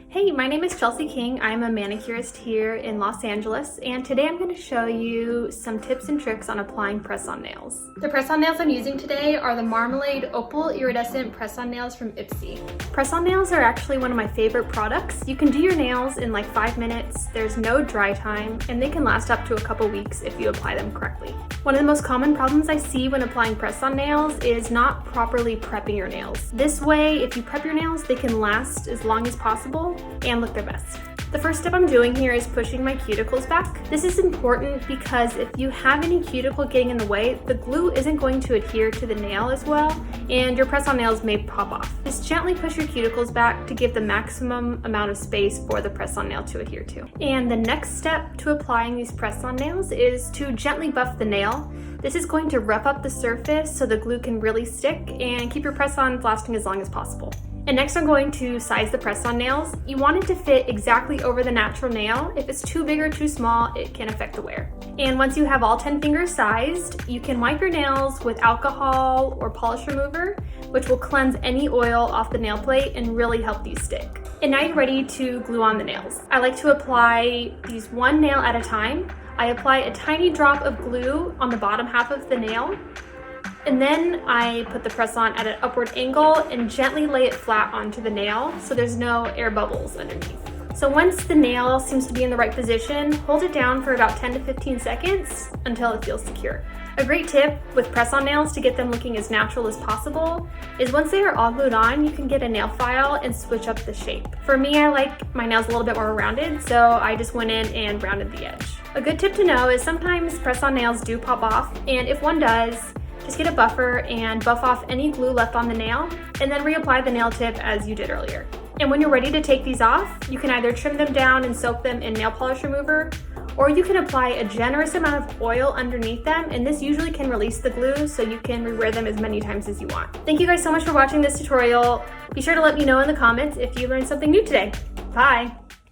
Hey, my name is Chelsea King. I'm a manicurist here in Los Angeles, and today I'm going to show you some tips and tricks on applying press-on nails. The press-on nails I'm using today are the Marmalade Opal Iridescent Press-on Nails from IPSY. Press-on nails are actually one of my favorite products. You can do your nails in like 5 minutes, there's no dry time, and they can last up to a couple weeks if you apply them correctly. One of the most common problems I see when applying press-on nails is not properly prepping your nails. This way, if you prep your nails, they can last as long as possible and look their best. The first step I'm doing here is pushing my cuticles back. This is important because if you have any cuticle getting in the way, the glue isn't going to adhere to the nail as well, and your press-on nails may pop off. Just gently push your cuticles back to give the maximum amount of space for the press-on nail to adhere to. And the next step to applying these press-on nails is to gently buff the nail. This is going to rough up the surface so the glue can really stick and keep your press-ons lasting as long as possible. And next I'm going to size the press-on nails. You want it to fit exactly over the natural nail. If it's too big or too small, it can affect the wear. And once you have all 10 fingers sized, you can wipe your nails with alcohol or polish remover, which will cleanse any oil off the nail plate and really help these stick. And now you're ready to glue on the nails. I like to apply these one nail at a time. I apply a tiny drop of glue on the bottom half of the nail, and then I put the press-on at an upward angle and gently lay it flat onto the nail so there's no air bubbles underneath. So once the nail seems to be in the right position, hold it down for about 10 to 15 seconds until it feels secure. A great tip with press-on nails to get them looking as natural as possible is once they are all glued on, you can get a nail file and switch up the shape. For me, I like my nails a little bit more rounded, so I just went in and rounded the edge. A good tip to know is sometimes press-on nails do pop off, and if one does, just get a buffer and buff off any glue left on the nail, and then reapply the nail tip as you did earlier. And when you're ready to take these off, you can either trim them down and soak them in nail polish remover, or you can apply a generous amount of oil underneath them, and this usually can release the glue so you can rewear them as many times as you want. Thank you guys so much for watching this tutorial. Be sure to let me know in the comments if you learned something new today. Bye!